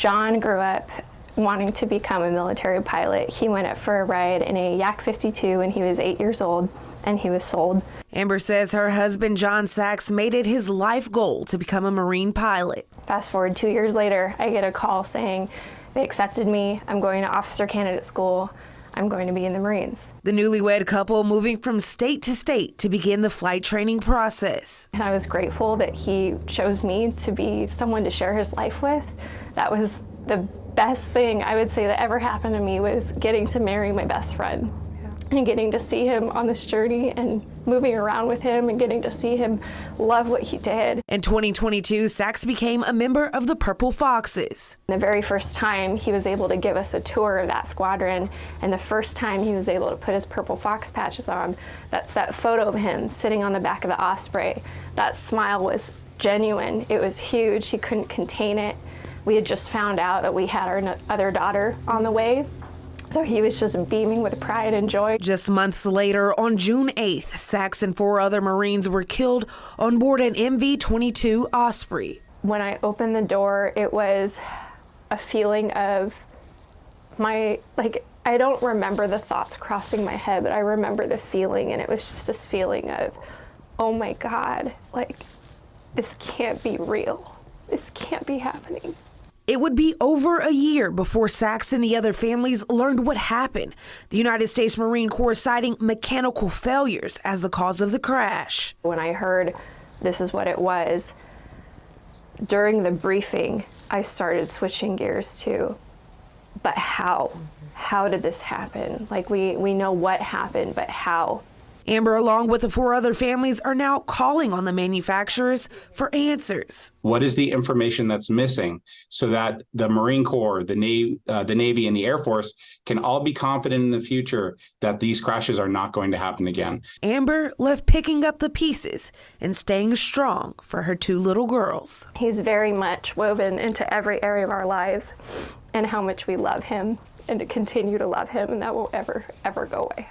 John grew up wanting to become a military pilot. He went up for a ride in a Yak 52 when he was 8 years old, and he was sold. Amber says her husband, John Sachs, made it his life goal to become a Marine pilot. Fast forward 2 years later, I get a call saying they accepted me. I'm going to officer candidate school. I'm going to be in the Marines. The newlywed couple moving from state to state to begin the flight training process. And I was grateful that he chose me to be someone to share his life with. That was the best thing I would say that ever happened to me, was getting to marry my best friend. And getting to see him on this journey and moving around with him and getting to see him love what he did. In 2022, Sachs became a member of the Purple Foxes. The very first time he was able to give us a tour of that squadron, and the first time he was able to put his Purple Fox patches on, that's that photo of him sitting on the back of the Osprey. That smile was genuine. It was huge. He couldn't contain it. We had just found out that we had our other daughter on the way. So he was just beaming with pride and joy. Just months later, on June 8th, Sachs and 4 other Marines were killed on board an MV-22 Osprey. When I opened the door, it was a feeling of I don't remember the thoughts crossing my head, but I remember the feeling, and it was just this feeling of, oh my God, this can't be real. This can't be happening. It would be over a year before Sachs and the other families learned what happened. The United States Marine Corps citing mechanical failures as the cause of the crash. When I heard this is what it was, during the briefing, I started switching gears to, but how? How did this happen? We know what happened, but how? Amber, along with the 4 other families, are now calling on the manufacturers for answers. What is the information that's missing so that the Marine Corps, the Navy, and the Air Force can all be confident in the future that these crashes are not going to happen again? Amber left picking up the pieces and staying strong for her 2 little girls. He's very much woven into every area of our lives, and how much we love him, and to continue to love him, and that won't ever, ever go away.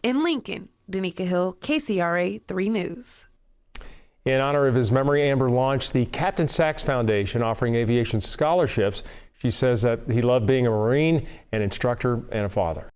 In Lincoln, Danica Hill, KCRA 3 News. In honor of his memory, Amber launched the Captain Sachs Foundation, offering aviation scholarships. She says that he loved being a Marine, an instructor, and a father.